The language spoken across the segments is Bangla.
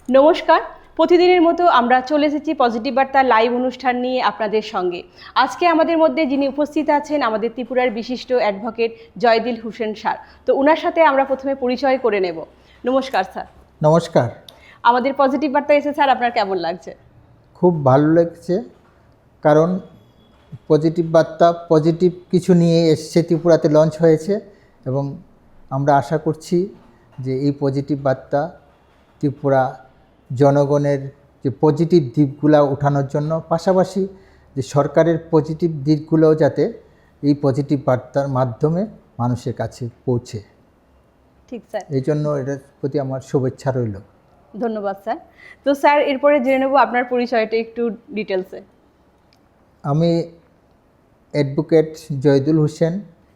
নমস্কার। প্রতিদিনের মতো আমরা চলে এসেছি পজিটিভ বার্তা লাইভ অনুষ্ঠান নিয়ে আপনাদের সঙ্গে। আজকে আমাদের মধ্যে যিনি উপস্থিত আছেন আমাদের ত্রিপুরার বিশিষ্ট অ্যাডভোকেট জয়দিল হোসেন স্যার। তো ওনার সাথে আমরা প্রথমে পরিচয় করে নেব। নমস্কার স্যার। নমস্কার। আমাদের পজিটিভ বার্তা এসে স্যার আপনার কেমন লাগছে? খুব ভালো লাগছে, কারণ পজিটিভ বার্তা পজিটিভ কিছু নিয়ে এসছে, ত্রিপুরাতে লঞ্চ হয়েছে এবং আমরা আশা করছি যে এই পজিটিভ বার্তা ত্রিপুরা জনগণের যে পজিটিভ দিকগুলো ওঠানোর জন্য, পাশাপাশি যে সরকারের পজিটিভ দিকগুলোও যাতে এই পজিটিভ বার্তার মাধ্যমে মানুষের কাছে পৌঁছে। ঠিক স্যার, এই জন্য এটার প্রতি আমার শুভেচ্ছা রইল। ধন্যবাদ স্যার। তো স্যার এরপরে জেনে নেব আপনার পরিচয়টা একটু ডিটেলসে। আমি অ্যাডভোকেট জয়দুল হোসেন।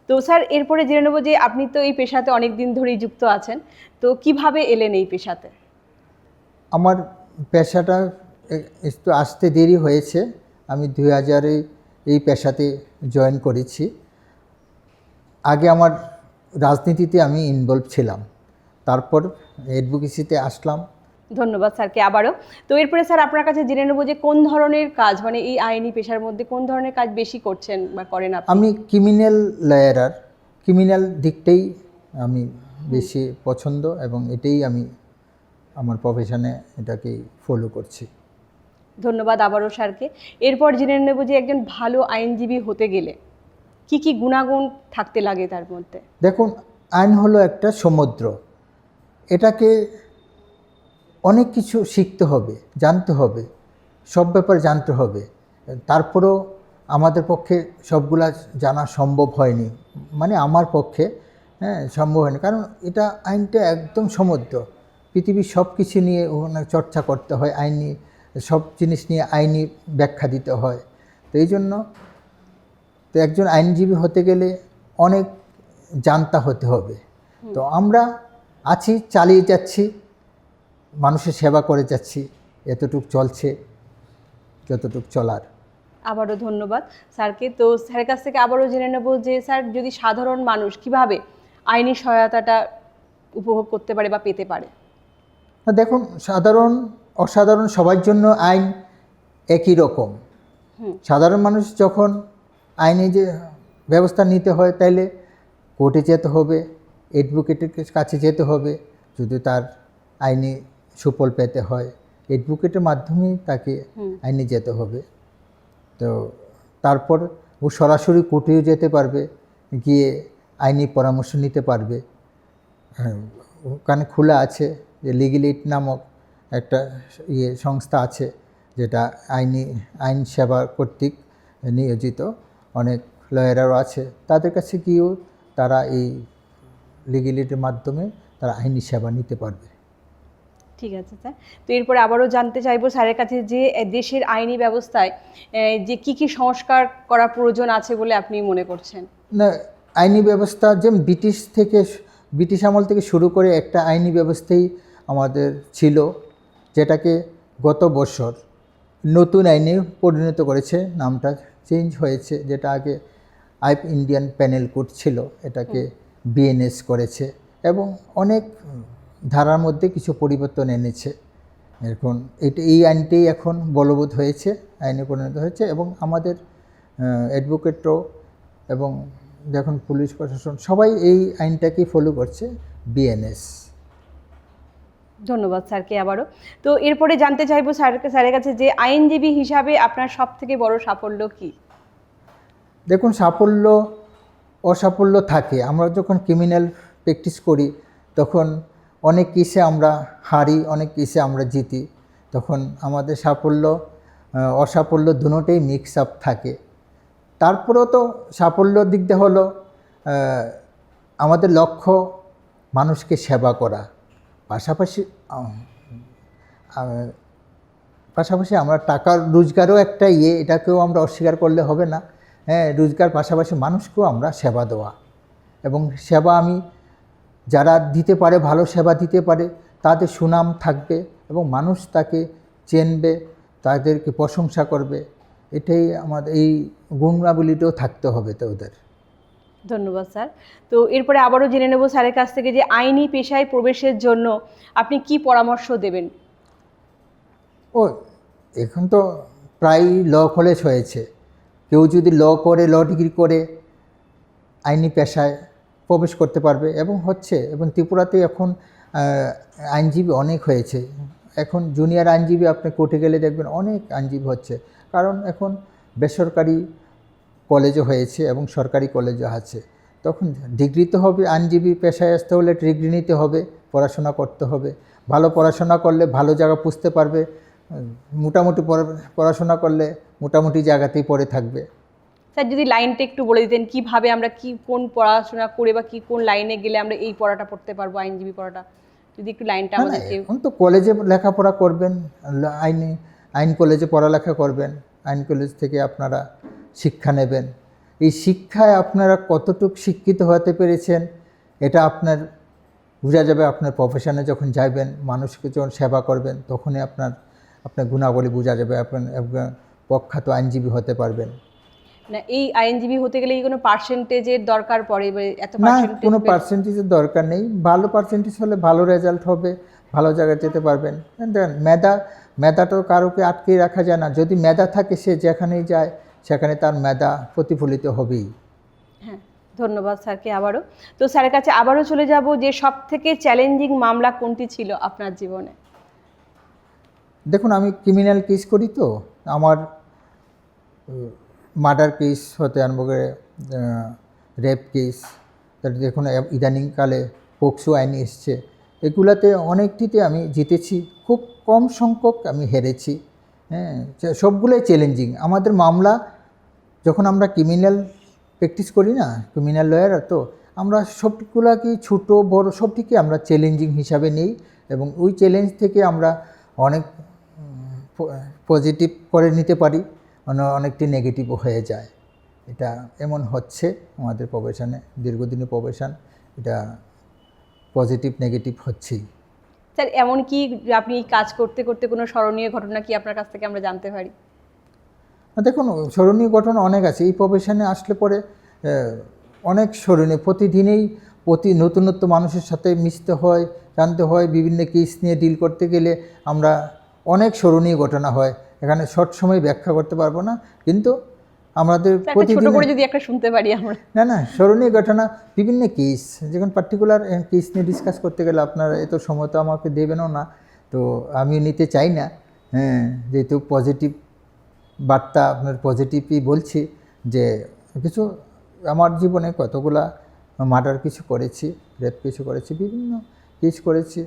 তো স্যার এরপরে জেনে নেব যে আপনি তো এই পেশাতে অনেক দিন ধরেই যুক্ত আছেন, তো কিভাবে এলেন এই পেশাতে? আমার পেশাটা একটু আসতে দেরি হয়েছে। আমি 2000-এ এই পেশাতে জয়েন করেছি। আগে আমার রাজনীতিতে আমি ইনভলভ ছিলাম, তারপর অ্যাডভোকেসিতে আসলাম। ধন্যবাদ স্যারকে আবারও। তো এরপরে স্যার আপনার কাছে জেনে নেব যে কোন ধরনের কাজ, মানে এই আইনি পেশার মধ্যে কোন ধরনের কাজ বেশি করছেন বা করেন আপনি? আমি ক্রিমিনাল লয়ার, ক্রিমিনাল দিকটাই আমি বেশি পছন্দ এবং এটাই আমি আমার প্রফেশনে এটাকেই ফলো করছি। ধন্যবাদ আবারও স্যারকে। এরপর জেনে নেব যে একজন ভালো আইনজীবী হতে গেলে কি কি গুণাগুণ থাকতে লাগে তার মধ্যে? দেখুন, আইন হলো একটা সমুদ্র। এটাকে অনেক কিছু শিখতে হবে, জানতে হবে, সব ব্যাপারে জানতে হবে। তারপরেও আমাদের পক্ষে সবগুলা জানা সম্ভব হয়নি, মানে আমার পক্ষে সম্ভব হয়নি, কারণ এটা আইনটা একদম সমুদ্র। পৃথিবীর সব কিছু নিয়ে ওখানে চর্চা করতে হয়, আইনি সব জিনিস নিয়ে আইনি ব্যাখ্যা দিতে হয়। তো এই জন্য তো একজন আইনজীবী হতে গেলে অনেক জানতা হতে হবে। তো আমরা আছি, চালিয়ে যাচ্ছি, মানুষের সেবা করে যাচ্ছি, এতটুক চলছে যতটুক চলার। আবারও ধন্যবাদ স্যারকে। তো স্যারের কাছ থেকে আবারও জেনে নেব যে স্যার যদি সাধারণ মানুষ কিভাবে আইনি সহায়তাটা উপভোগ করতে পারে বা পেতে পারে? দেখুন, সাধারণ অসাধারণ সবার জন্য আইন একই রকম। সাধারণ মানুষ যখন আইনে যে ব্যবস্থা নিতে হয়, তাইলে কোর্টে যেতে হবে, অ্যাডভোকেটের কাছে যেতে হবে। যদি তার আইনি সুফল পেতে হয়, অ্যাডভোকেটের মাধ্যমেই তাকে আইনে যেতে হবে। তো তারপর ও সরাসরি কোর্টেও যেতে পারবে, গিয়ে আইনি পরামর্শ নিতে পারবে। ওখানে খোলা আছে যে লিগ্যাল এইড নামক একটা সংস্থা আছে, যেটা আইন সেবা কর্তৃক নিয়োজিত। অনেক লয়ারও আছে, তাদের কাছে গিয়েও তারা এই লিগ্যাল এইডের মাধ্যমে তারা আইনি সেবা নিতে পারবে। ঠিক আছে স্যার। তো এরপরে আবারও জানতে চাইবো স্যারের কাছে যে দেশের আইনি ব্যবস্থায় যে কি কি সংস্কার করা প্রয়োজন আছে বলে আপনি মনে করছেন? না, আইনি ব্যবস্থা যেমন ব্রিটিশ আমল থেকে শুরু করে একটা আইনি ব্যবস্থাই আমাদের ছিল, যেটাকে গত বছর নতুন আইনে পরিণত করেছে। নামটা চেঞ্জ হয়েছে, যেটা আগে ইন্ডিয়ান প্যানেল কোড ছিল, এটাকে বিএনএস করেছে এবং অনেক ধারার মধ্যে কিছু পরিবর্তন এনেছে। এখন এই আইনটাই এখন বলবৎ হয়েছে, আইনে পরিণত হয়েছে এবং আমাদের অ্যাডভোকেটও এবং যখন পুলিশ প্রশাসন সবাই এই আইনটাকেই ফলো করছে, বিএনএস। ধন্যবাদ স্যারকে আবারও। তো এরপরে জানতে চাইবো স্যারের কাছে যে আইনজীবী হিসাবে আপনার সবথেকে বড় সাফল্য কি? দেখুন, সাফল্য অসাফল্য থাকে। আমরা যখন ক্রিমিনাল প্র্যাকটিস করি তখন অনেক কেসে আমরা হারি, অনেক কেসে আমরা জিতি। তখন আমাদের সাফল্য অসাফল্য দুটোই মিক্স আপ থাকে। তারপরেও তো সাফল্যর দিক দিয়ে হলো আমাদের লক্ষ্য মানুষকে সেবা করা। পাশাপাশি আমরা টাকার রোজগারও একটা এটাকেও আমরা অস্বীকার করলে হবে না। রোজগার পাশাপাশি মানুষকেও আমরা সেবা দেওয়া, এবং সেবা আমি যারা দিতে পারে, ভালো সেবা দিতে পারে, তাদের সুনাম থাকবে এবং মানুষ তাকে চেনবে, তাদেরকে প্রশংসা করবে। এটাই আমাদের এই গুণাবলীটাও থাকতে হবে তো ওদের। ধন্যবাদ স্যার। তো এরপরে আবারও জেনে নেব স্যারের কাছ থেকে যে আইনি পেশায় প্রবেশের জন্য আপনি কি পরামর্শ দেবেন? ও এখন তো প্রায় ল কলেজ হয়েছে, কেউ যদি ল ডিগ্রি করে আইনি পেশায় প্রবেশ করতে পারবে, এবং হচ্ছে। এবং ত্রিপুরাতে এখন আইনজীবী অনেক হয়েছে। এখন জুনিয়র আইনজীবী আপনি কোর্টে গেলে দেখবেন অনেক আইনজীবী হচ্ছে, কারণ এখন বেসরকারি কলেজও হয়েছে এবং সরকারি কলেজও আছে। তখন ডিগ্রি তো হবে, আইনজীবী পেশায় আসতে হলে ডিগ্রি নিতে হবে, পড়াশোনা করতে হবে। ভালো পড়াশোনা করলে ভালো জায়গা পুষতে পারবে, মোটামুটি পড়াশোনা করলে মোটামুটি জায়গাতেই পড়ে থাকবে। স্যার যদি লাইনটা একটু বলে দিতেন, কিভাবে আমরা কোন পড়াশোনা করে বা কোন লাইনে গেলে আমরা এই পড়াটা পড়তে পারবো, আইনজীবী পড়াটা, যদি একটু লাইনটা আমাদেরকে। এখন তো কলেজে লেখাপড়া করবেন, আইন কলেজে পড়ালেখা করবেন, আইন কলেজ থেকে আপনারা শিক্ষা নেবেন। এই শিক্ষায় আপনারা কতটুকু শিক্ষিত হতে পেরেছেন এটা আপনার বোঝা যাবে। আপনার প্রফেশনে যখন যাবেন, মানুষকে যখন সেবা করবেন, তখনই আপনার গুণাবলী বোঝা যাবে, আপনার প্রখ্যাত আইনজীবী হতে পারবেন। না, এই আইনজীবী হতে গেলে কোনো পার্সেন্টেজের দরকার পড়ে? এত না, কোনো পার্সেন্টেজের দরকার নেই। ভালো পার্সেন্টেজ হলে ভালো রেজাল্ট হবে, ভালো জায়গায় যেতে পারবেন। মেধা তো কারোকে আটকে রাখা যায় না। যদি মেধা থাকে, সে যেখানেই যায় সেখানে তার মেধা প্রতিফলিত হবেই। হ্যাঁ, ধন্যবাদ স্যারকে আবারও। তো স্যারের কাছে আবারও চলে যাব, যে সব থেকে চ্যালেঞ্জিং মামলা কোনটি ছিল আপনার জীবনে? দেখুন, আমি ক্রিমিনাল কেস করি, তো আমার মার্ডার কেস হতে আরম্ভ করে রেপ কেস, দেখুন ইদানিংকালে পোক্সো আইন এসছে, এগুলাতে অনেকটিতে আমি জিতেছি, খুব কম সংখ্যক আমি হেরেছি। হ্যাঁ, সবগুলোই চ্যালেঞ্জিং আমাদের মামলা। যখন আমরা ক্রিমিনাল প্র্যাকটিস করি না, ক্রিমিনাল লয়ার, তো আমরা সবগুলোকে ছোটো বড় সবটিকে আমরা চ্যালেঞ্জিং হিসাবে নিই, এবং ওই চ্যালেঞ্জ থেকে আমরা অনেক পজিটিভ করে নিতে পারি, অনেকটি নেগেটিভও হয়ে যায়। এটা এমন হচ্ছে আমাদের প্রফেশনে, দীর্ঘদিনের প্রফেশন, এটা পজিটিভ নেগেটিভ হচ্ছেই। স্যার এমন কি আপনি কাজ করতে করতে কোনো স্মরণীয় ঘটনা কি আপনার কাছ থেকে আমরা জানতে পারি? দেখুন, স্মরণীয় ঘটনা অনেক আছে। এই প্রফেশনে আসলে পরে অনেক স্মরণীয়, প্রতিদিনেই নতুনত্ব মানুষের সাথে মিশতে হয়, জানতে হয়। বিভিন্ন কেস নিয়ে ডিল করতে গেলে আমরা অনেক স্মরণীয় ঘটনা হয়, এখানে শর্ট সময় ব্যাখ্যা করতে পারবো না, কিন্তু আমাদের ছোট করে যদি একটা শুনতে পারি আমরা। না, স্মরণীয় ঘটনা বিভিন্ন কেস, যখন পার্টিকুলার কেস নিয়ে ডিসকাস করতে গেলে আপনারা এত সময় তো আমাকে দেবেনও না, তো আমি নিতে চাই না। হ্যাঁ, যেহেতু পজিটিভ বার্তা, আপনার পজিটিভই বলছি, যে কিছু আমার জীবনে কতগুলা মার্ডার কিছু করেছি, রেপ কিছু করেছি, বিভিন্ন কেস করেছি।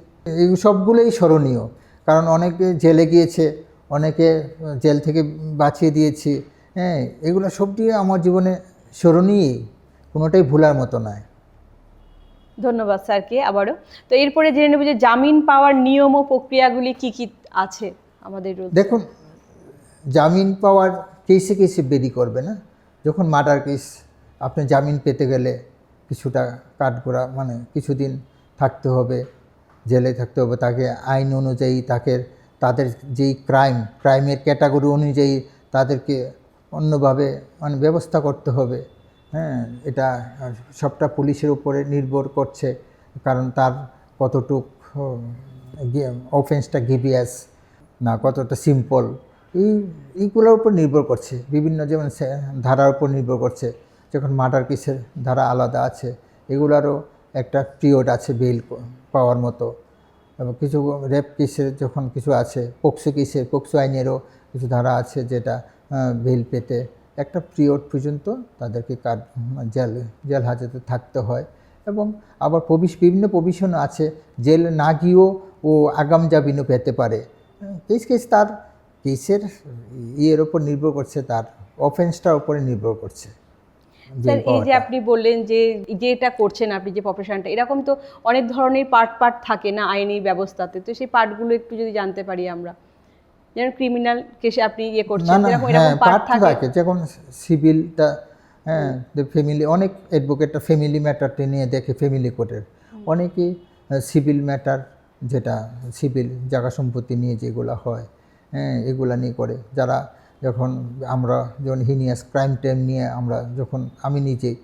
এই সবগুলোই স্মরণীয়, কারণ অনেকে জেলে গিয়েছে, অনেকে জেল থেকে বাঁচিয়ে দিয়েছি। হ্যাঁ, এগুলো সবটি আমার জীবনে স্মরণীয়, কোনোটাই ভুলার মতো নয়। ধন্যবাদ স্যারকে আবারও। তো এরপরে জেনে নেব যে জামিন পাওয়ার নিয়ম ও প্রক্রিয়াগুলি কি কি আছে আমাদের। দেখুন, জামিন পাওয়ার কেসে কেসে বেরি করবে না। যখন মার্ডার কেস, আপনি জামিন পেতে গেলে কিছুটা কাঠগোড়া, মানে কিছুদিন থাকতে হবে, জেলে থাকতে হবে। তাকে আইন অনুযায়ী তাদের যেই ক্রাইমের ক্যাটাগরি অনুযায়ী তাদেরকে অন্যভাবে ব্যবস্থা করতে হবে। হ্যাঁ, এটা সবটা পুলিশের উপরে নির্ভর করছে, কারণ তার কতটুক অফেন্সটা গিভিয়াস না, কতটা সিম্পল, এইগুলোর উপর নির্ভর করছে। বিভিন্ন যেমন ধারার উপর নির্ভর করছে। যখন মার্ডার কেসের ধারা আলাদা আছে, এগুলারও একটা পিরিয়ড আছে বেল পাওয়ার মতো। এবং কিছু রেপ কেসের যখন কিছু আছে, পোক্সো আইনেরও কিছু ধারা আছে, যেটা বেল পেতে একটা পিরিয়ড পর্যন্ত তাদেরকে জেল হাজতে থাকতে হয়। এবং আবার বিভিন্ন প্রভিশন আছে, জেল না গিয়েও ও আগাম জামিনও পেতে পারে। তার কেসের ইয়ের ওপর নির্ভর করছে, তার অফেন্সটার উপরে নির্ভর করছে। স্যার, এই যে আপনি বললেন যে যেটা করছেন আপনি, যে প্রফেশনটা, এরকম তো অনেক ধরনের পার্ট থাকে না আইনি ব্যবস্থাতে, তো সেই পার্টগুলো একটু যদি জানতে পারি আমরা। যেমন ক্রিমিনাল কেসে আপনি করছেন, এরকম পার্ট থাকে। যেমন সিভিলটা, হ্যাঁ, ফ্যামিলি, অনেক অ্যাডভোকেটটা ফ্যামিলি ম্যাটারটা নিয়ে দেখে, ফ্যামিলি কোর্টের অনেকেই সিভিল ম্যাটার, যেটা সিভিল জায়গা সম্পত্তি নিয়ে যেগুলো হয়, হ্যাঁ, এগুলা নিয়ে করে। আমরা যখন হিনিয়াস ক্রাইম নিয়ে আমি নিজেই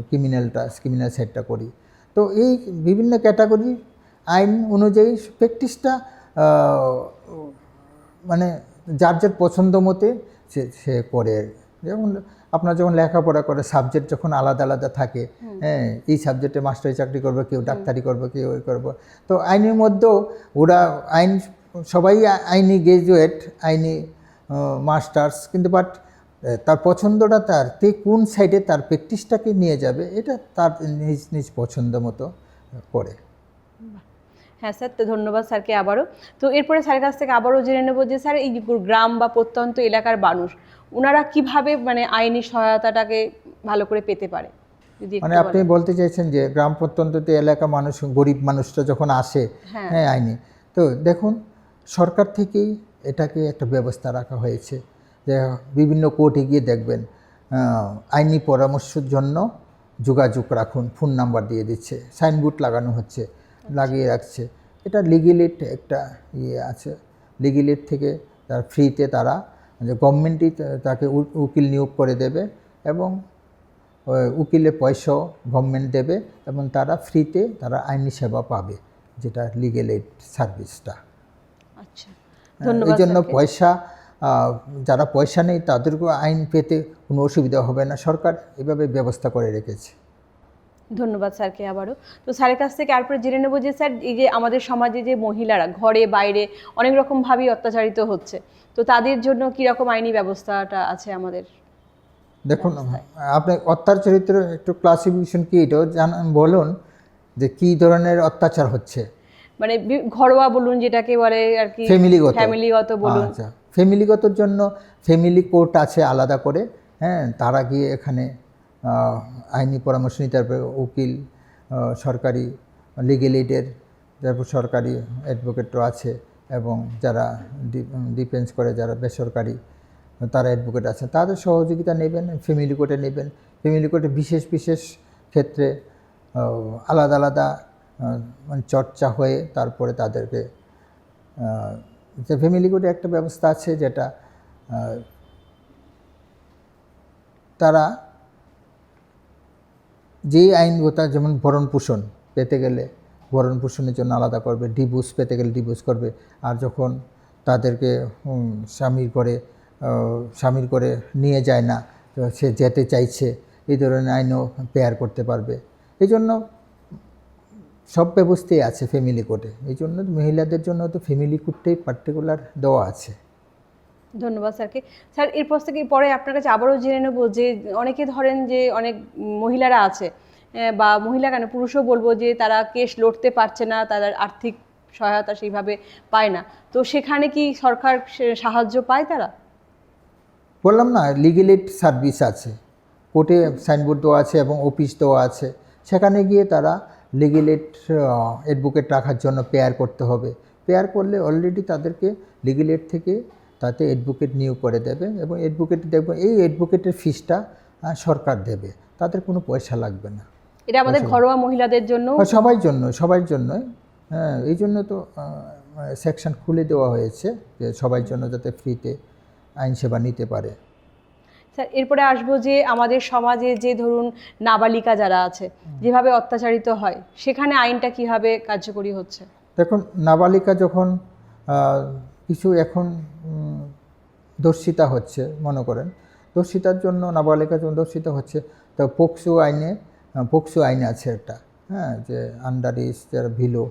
ক্রিমিনাল সাইডটা করি। তো এই বিভিন্ন ক্যাটাগরি আইন অনুযায়ী প্র্যাকটিসটা মানে যার যার পছন্দ মতে সে করে। যেমন আপনার যখন লেখাপড়া করে সাবজেক্ট যখন আলাদা আলাদা থাকে, হ্যাঁ, এই সাবজেক্টে মাস্টারি চাকরি করবে, কেউ ডাক্তারি করবে, কেউ ওই করবে। তো আইনের মধ্যেও ওরা সবাই আইনি গ্রাজুয়েট, আইনি মাস্টার্স, কিন্তু বাট তার পছন্দটা তে কোন সাইডে তার প্র্যাকটিসটাকে নিয়ে যাবে এটা তার নিজ নিজ পছন্দ মতো করে। হ্যাঁ স্যার, তো ধন্যবাদ স্যারকে আবারও। তো এরপরে স্যারের কাছ থেকে আবারও জেনে নেব যে স্যার এই গ্রাম বা প্রত্যন্ত এলাকার মানুষ ওনারা কিভাবে মানে আইনি সহায়তাটাকে ভালো করে পেতে পারে, যদি মানে আপনি বলতে চাইছেন যে গ্রাম প্রত্যন্ত এলাকা মানুষ, গরিব মানুষরা যখন আসে, হ্যাঁ, আইনি, তো দেখুন সরকার থেকেই এটাকে একটা ব্যবস্থা রাখা হয়েছে যে বিভিন্ন কোর্টে গিয়ে দেখবেন আইনি পরামর্শের জন্য যোগাযোগ রাখুন, ফোন নাম্বার দিয়ে দিচ্ছে, সাইনবোর্ড লাগানো হচ্ছে, লাগিয়ে রাখছে। এটা লিগেলেট একটা আছে, লিগেলেট থেকে তার ফ্রিতে তারা যে গভর্নমেন্টই তাকে উকিল নিয়োগ করে দেবে এবং উকিলের পয়সাও গভর্নমেন্ট দেবে এবং তারা ফ্রিতে তারা আইনি সেবা পাবে, যেটা লিগেল এইড সার্ভিসটা। আচ্ছা, এই জন্য পয়সা, যারা পয়সা নেই তাদেরকেও আইন পেতে কোনো অসুবিধা হবে না, সরকার এভাবে ব্যবস্থা করে রেখেছে। ধন্যবাদ স্যারকে আবারও। তো স্যারের কাছ থেকে তারপরে জেনে নেব যে স্যার এই যে আমাদের সমাজে যে মহিলারা ঘরে বাইরে অনেক রকমভাবেই অত্যাচারিত হচ্ছে, তো তাদের জন্য কীরকম আইনি ব্যবস্থাটা আছে আমাদের? দেখুন, আপনি অত্যাচারিত একটু ক্লাসিফিকেশন কি এটাও বলুন যে কী ধরনের অত্যাচার হচ্ছে, মানে ঘরোয়া বলুন, যেটাকে বলে আর কি ফ্যামিলিগত বলুন। আচ্ছা, ফ্যামিলিগতর জন্য ফ্যামিলি কোর্ট আছে আলাদা করে, হ্যাঁ, তারা গিয়ে এখানে আইনি পরামর্শ নিতে পারবে, উকিল, সরকারি লিগেল এইডের, তারপর সরকারি অ্যাডভোকেটও আছে এবং যারা ডিফেন্স করে, যারা বেসরকারি তারা অ্যাডভোকেট আছে, তাদের সহযোগিতা নেবেন, ফ্যামিলি কোর্টে নেবেন। ফ্যামিলি কোর্টে বিশেষ বিশেষ ক্ষেত্রে আলাদা আলাদা মানে চর্চা হয়ে তারপরে তাদেরকে যে ফ্যামিলি কোর্টে একটা ব্যবস্থা আছে যেটা তারা যেই আইনগত, যেমন ভরণ পোষণ পেতে গেলে ভরণ পোষণের জন্য আলাদা করবে, ডিভোর্স পেতে গেলে ডিভোর্স করবে, আর যখন তাদেরকে স্বামীর করে নিয়ে যায় না, তো সে যেতে চাইছে, এই ধরনের আইনও পেয়ার করতে পারবে। এই জন্য সব ব্যবস্থাই আছে ফ্যামিলি কোর্টে, এই জন্য মহিলাদের জন্য তো ফ্যামিলি কোর্টটাই পার্টিকুলার দেওয়া আছে। ধন্যবাদ স্যারকে। স্যার এরপর থেকে পরে আপনার কাছে আবারও জেনে নেব যে অনেকে ধরেন যে অনেক মহিলারা আছে বা মহিলা কেন পুরুষও বলবো যে তারা কেস লড়তে পারছে না, তাদের আর্থিক সহায়তা সেইভাবে পায় না, তো সেখানে কি সরকার সাহায্য পায় তারা? বললাম না, লিগেল এইড সার্ভিস আছে, কোর্টে সাইনবোর্ড দেওয়া আছে এবং অফিস দেওয়া আছে, সেখানে গিয়ে তারা লিগেল এইড অ্যাডভোকেট রাখার জন্য পেয়ার করতে হবে। পেয়ার করলে অলরেডি তাদেরকে লিগেল এইড থেকে তাতে অ্যাডভোকেট নিয়োগ করে দেবে এবং অ্যাডভোকেট দেখবে এই অ্যাডভোকেটের ফিসটা সরকার দেবে, তাদের কোনো পয়সা লাগবে না। এটা আমাদের ঘরোয়া মহিলাদের জন্য, সবার জন্য, হ্যাঁ, এই জন্য তো সেকশন খুলে দেওয়া হয়েছে যে সবার জন্য যাতে ফ্রিতে আইন সেবা নিতে পারে। স্যার এরপরে আসবো যে আমাদের সমাজে যে ধরুন নাবালিকা যারা আছে যেভাবে অত্যাচারিত হয়, সেখানে আইনটা কিভাবে কার্যকরী হচ্ছে? দেখুন, নাবালিকা যখন কিছু এখন দর্শিতা হচ্ছে, মনে করেন দর্শিতার জন্য নাবালিকা যখন দর্শিতা হচ্ছে, তো পোক্সো আইন আছে একটা, হ্যাঁ, যে আন্ডার এজ যারা বিলো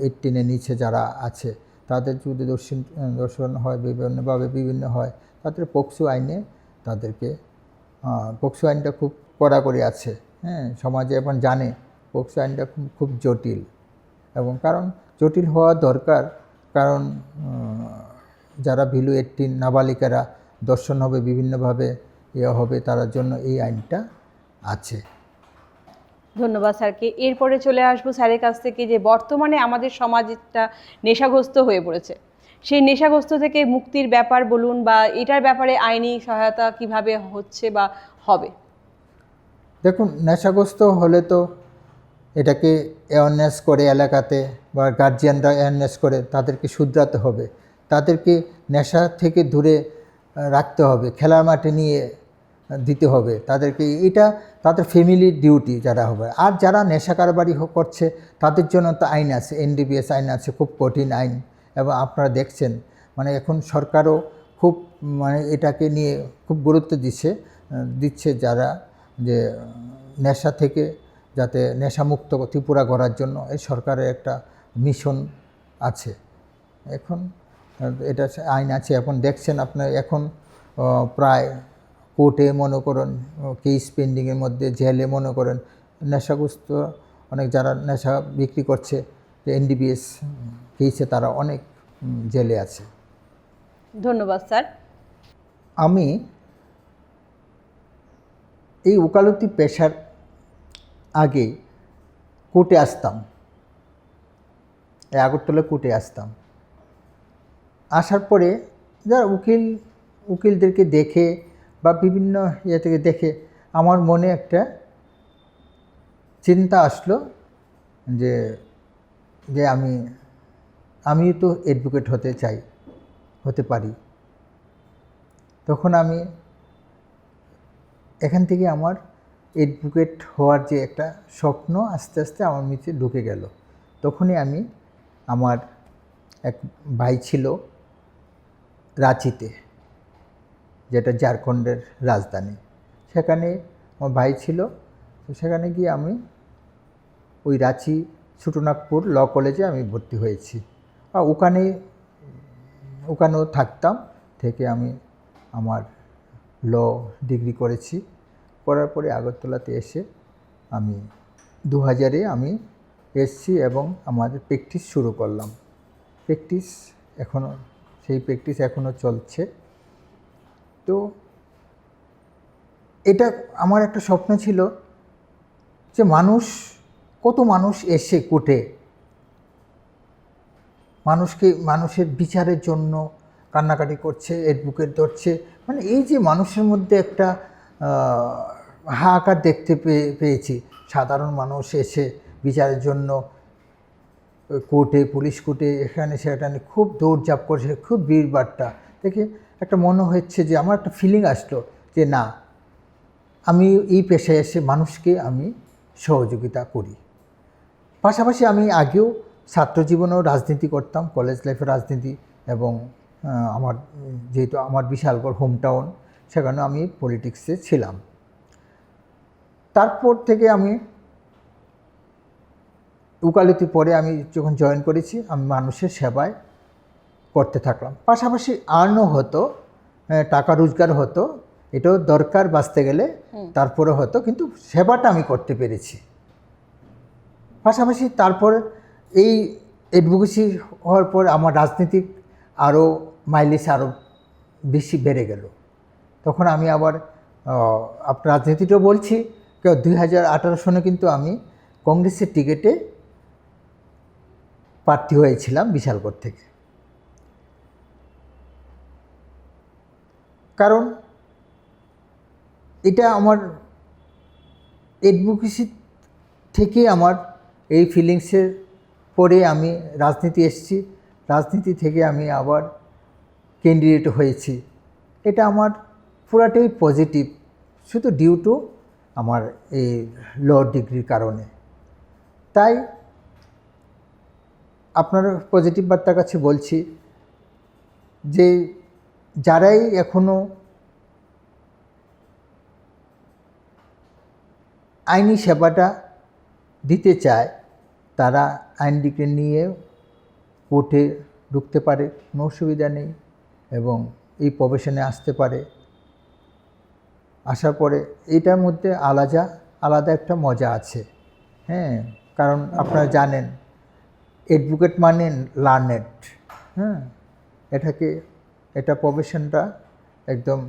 18-এর নিচে যারা আছে তাদের যদি দর্শন হয় বিভিন্ন হয়, তাদের পোক্সো আইনটা খুব কড়াকড়ি আছে, হ্যাঁ, সমাজে এখন জানে পোক্সো আইনটা খুব জটিল, এবং কারণ জটিল হওয়া দরকার, কারণ যারা বিলো 18 নাবালিকারা দর্শন হবে, বিভিন্নভাবে হবে, তার জন্য এই আইনটা আছে। ধন্যবাদ স্যারকে। এরপরে চলে আসবো স্যারের কাছ থেকে যে বর্তমানে আমাদের সমাজটা নেশাগ্রস্ত হয়ে পড়েছে, সেই নেশাগ্রস্ত থেকে মুক্তির ব্যাপার বলুন বা এটার ব্যাপারে আইনি সহায়তা কিভাবে হচ্ছে বা হবে? দেখুন, নেশাগ্রস্ত হলে তো এটাকে অ্যাওয়ারনেস করে এলাকাতে বা গার্জিয়ানরা অ্যাওয়ারনেস করে তাদেরকে শুধরাতে হবে, তাদেরকে নেশা থেকে দূরে রাখতে হবে, খেলার মাঠে নিয়ে দিতে হবে তাদেরকে, এটা তাদের ফ্যামিলির ডিউটি যারা হবে। আর যারা নেশা কারবারি করছে তাদের জন্য তো আইন আছে, NDPS আইন আছে, খুব কঠিন আইন, এবং আপনারা দেখছেন মানে এখন সরকারও খুব মানে এটাকে নিয়ে খুব গুরুত্ব দিচ্ছে যারা যে নেশা থেকে যাতে নেশামুক্ত ত্রিপুরা গড়ার জন্য এই সরকারের একটা মিশন আছে। এখন এটা আইন আছে, এখন দেখছেন আপনার এখন প্রায় কোর্টে মনে করেন কেস পেন্ডিংয়ের মধ্যে, জেলে মনে করেন নেশাগ্রস্ত অনেক যারা নেশা বিক্রি করছে NDPS কেসে তারা অনেক জেলে আছে। ধন্যবাদ স্যার। আমি এই ওকালতি পেশার আগে কোর্টে আসতাম, এই আগরতলা কোর্টে আসতাম। আসার পরে যারা উকিলদেরকে দেখে বা বিভিন্ন ইয়ে থেকে দেখে আমার মনে একটা চিন্তা আসলো যে যে আমি তো অ্যাডভোকেট হতে পারি। তখন আমি এখান থেকে আমার অ্যাডভোকেট হওয়ার যে একটা স্বপ্ন আস্তে আস্তে আমার ভিতরে ঢুকে গেল। তখনই আমি আমার এক ভাই ছিল রাঁচিতে, যেটা ঝাড়খণ্ডের রাজধানী, সেখানে আমার ভাই ছিল। তো সেখানে গিয়ে আমি ওই রাঁচি ছোটনাগপুর ল কলেজে আমি ভর্তি হয়েছি। আর ওখানেও থাকতাম, থেকে আমি আমার ল ডিগ্রি করেছি। করার পরে আগরতলাতে এসে আমি 2000-এ আমি এসছি এবং আমাদের প্র্যাকটিস শুরু করলাম। সেই প্র্যাকটিস এখনও চলছে। তো এটা আমার একটা স্বপ্ন ছিল যে কত মানুষ এসে কোর্টে মানুষের বিচারের জন্য কান্নাকাটি করছে, অ্যাডভোকেট ধরছে, মানে এই যে মানুষের মধ্যে একটা হাহাকার দেখতে পেয়েছি। সাধারণ মানুষ এসে বিচারের জন্য কোর্টে, পুলিশ কোর্টে, এখানে সেখানে খুব দৌড়ঝাঁপ করছে, খুব ভিড়ভাট্টা দেখে একটা মনে হচ্ছে যে আমার একটা ফিলিং আসলো যে না, আমি এই পেশায় এসে মানুষকে আমি সহযোগিতা করি। পাশাপাশি আমি আগেও ছাত্র জীবনেও রাজনীতি করতাম, কলেজ লাইফের রাজনীতি, এবং যেহেতু আমার বিশালগড় হোম টাউন, সেখানেও আমি পলিটিক্সে ছিলাম। তারপর থেকে আমি উকালতি পরে আমি যখন জয়েন করেছি, আমি মানুষের সেবায় করতে থাকলাম। পাশাপাশি আর্নও হতো, টাকা রোজগার হতো, এটাও দরকার বাঁচতে গেলে, তারপরে হতো, কিন্তু সেবাটা আমি করতে পেরেছি। পাশাপাশি তারপর এই অ্যাডভোকেসি হওয়ার পর আমার রাজনীতিক আরও মাইলেজ আরও বেশি বেড়ে গেল। তখন আমি আবার আপনার রাজনীতিটাও বলছি, 2018 সনে কিন্তু আমি কংগ্রেসের টিকিটে প্রার্থী হয়েছিলাম বিশালগড় থেকে। কারণ এটা আমার অ্যাডভোকেসি থেকে আমার এই ফিলিংসের পরে আমি রাজনীতি এসেছি, রাজনীতি থেকে আমি আবার ক্যান্ডিডেট হয়েছি। এটা আমার পুরাটাই পজিটিভ, শুধু ডিউ টু আমার এই ল ডিগ্রির কারণে। তাই আপনার পজিটিভ বার্তার কাছে বলছি যে যারাই এখনও আইনি সেবাটা দিতে চায়, তারা আইন ডিগ্রি নিয়ে কোর্টে ঢুকতে পারে, কোনো অসুবিধা নেই, এবং এই প্রফেশনে আসতে পারে। আসার পরে এইটার মধ্যে আলাদা একটা মজা আছে। হ্যাঁ, কারণ আপনারা জানেন অ্যাডভোকেট মানে লার্নেড। হ্যাঁ, এটা প্রফেশনটা একদম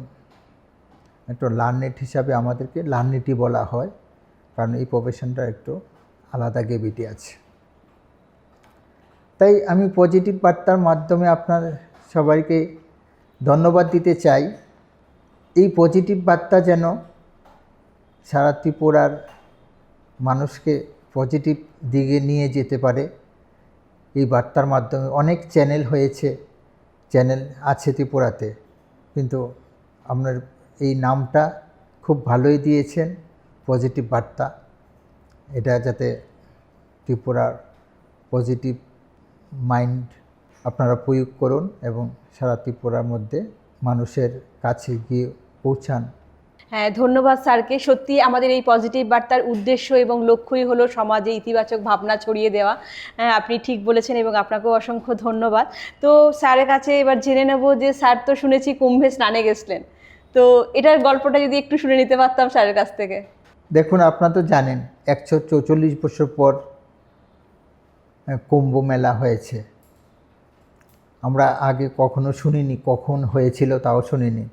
একটু লার্নেড হিসাবে আমাদেরকে লার্নেটই বলা হয়, কারণ এই প্রফেশনটা একটু আলাদা গ্রেভিটি আছে। তাই আমি পজিটিভ বার্তার মাধ্যমে আপনার সবাইকে ধন্যবাদ দিতে চাই। এই পজিটিভ বার্তা যেন সারা ত্রিপুরার মানুষকে পজিটিভ দিকে নিয়ে যেতে পারে। এই বার্তার মাধ্যমে অনেক চ্যানেল আছে ত্রিপুরাতে, কিন্তু আপনার এই নামটা খুব ভালোই দিয়েছেন, পজিটিভ বার্তা। এটা যাতে ত্রিপুরার পজিটিভ মাইন্ড আপনারা প্রয়োগ করুন এবং সারা ত্রিপুরার মধ্যে মানুষের কাছে গিয়ে পৌঁছান। হ্যাঁ, ধন্যবাদ স্যারকে। সত্যি আমাদের এই পজিটিভ বার্তার উদ্দেশ্য এবং লক্ষ্যই হলো সমাজে ইতিবাচক ভাবনা ছড়িয়ে দেওয়া। হ্যাঁ, আপনি ঠিক বলেছেন এবং আপনাকেও অসংখ্য ধন্যবাদ। তো স্যারের কাছে এবার জেনে নেব যে স্যার তো শুনেছি কুম্ভে স্নানে গেছিলেন, তো এটার গল্পটা যদি একটু শুনে নিতে পারতাম স্যারের কাছ থেকে। দেখুন, আপনারা তো জানেন 144 বছর পর কুম্ভ মেলা হয়েছে। আমরা আগে কখনো শুনিনি, কখন হয়েছিল তাও শুনিনি,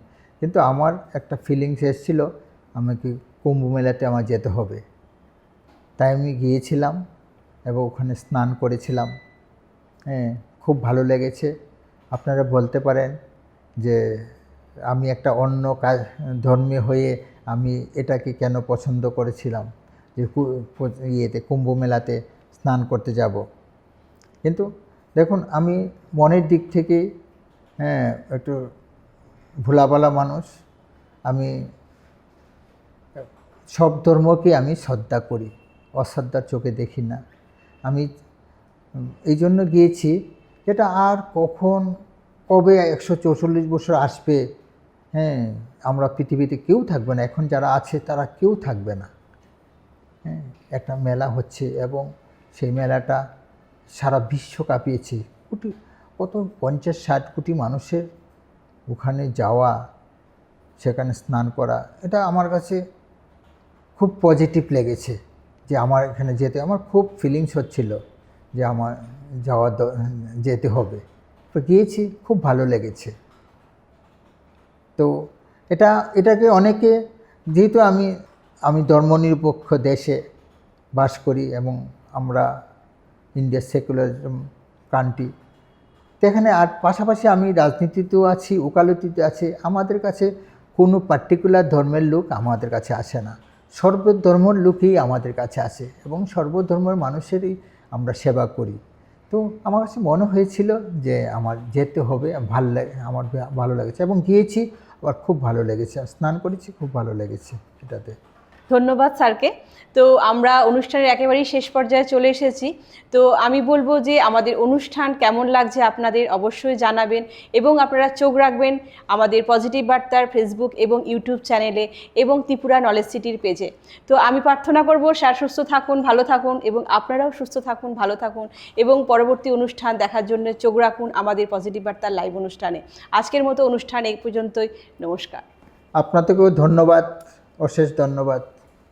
কিন্তু আমার একটা ফিলিংস এসেছিল আমাকে কুম্ভ মেলাতে আমার যেতে হবে। তাই আমি গিয়েছিলাম এবং ওখানে স্নান করেছিলাম। হ্যাঁ, খুব ভালো লেগেছে। আপনারা বলতে পারেন যে আমি একটা অন্য কাজ ধর্মী হয়ে আমি এটাকে কেন পছন্দ করেছিলাম যে কুম্ভ মেলাতে স্নান করতে যাব। কিন্তু দেখুন, আমি মনের দিক থেকে একটু ভোলাভালা মানুষ। আমি সব ধর্মকে আমি শ্রদ্ধা করি, অশ্রদ্ধার চোখে দেখি না। আমি এই জন্য গিয়েছি যেটা আর কবে 144 বছর আসবে। হ্যাঁ, আমরা পৃথিবীতে কেউ থাকবে না, এখন যারা আছে তারা কেউ থাকবে না। হ্যাঁ, একটা মেলা হচ্ছে এবং সেই মেলাটা সারা বিশ্ব কাঁপিয়েছে। কত 50-60 কোটি মানুষের ওখানে যাওয়া, সেখানে স্নান করা, এটা আমার কাছে খুব পজিটিভ লেগেছে যে আমার এখানে যেতে। আমার খুব ফিলিংস হচ্ছিল যে আমার যেতে হবে। তো গিয়েছি, খুব ভালো লেগেছে। তো এটাকে অনেকে, যেহেতু আমি ধর্মনিরপেক্ষ দেশে বাস করি এবং আমরা ইন্ডিয়া সেকুলারিজম কান্ট্রি, সেখানে আর পাশাপাশি আমি রাজনীতিতেও আছি, ওকালতিতে আছি। আমাদের কাছে কোনো পার্টিকুলার ধর্মের লোক আমাদের কাছে আসে না, সর্বধর্মের লোকই আমাদের কাছে আসে এবং সর্বধর্মের মানুষেরই আমরা সেবা করি। তো আমার কাছে মনে হয়েছিল যে আমার যেতে হবে, আমার ভালো লেগেছে এবং গিয়েছি, আবার খুব ভালো লেগেছে। স্নান করেছি, খুব ভালো লেগেছে এটাতে। ধন্যবাদ স্যারকে। তো আমরা অনুষ্ঠানের একেবারেই শেষ পর্যায়ে চলে এসেছি। তো আমি বলবো যে আমাদের অনুষ্ঠান কেমন লাগছে আপনাদের অবশ্যই জানাবেন এবং আপনারা চোখ রাখবেন আমাদের পজিটিভ বার্তার ফেসবুক এবং ইউটিউব চ্যানেলে এবং ত্রিপুরা নলেজ সিটির পেজে। তো আমি প্রার্থনা করব স্যার সুস্থ থাকুন, ভালো থাকুন এবং আপনারাও সুস্থ থাকুন, ভালো থাকুন এবং পরবর্তী অনুষ্ঠান দেখার জন্য চোখ রাখুন আমাদের পজিটিভ বার্তার লাইভ অনুষ্ঠানে। আজকের মতো অনুষ্ঠান এই পর্যন্তই। নমস্কার। আপনাদেরকেও ধন্যবাদ, অশেষ ধন্যবাদ।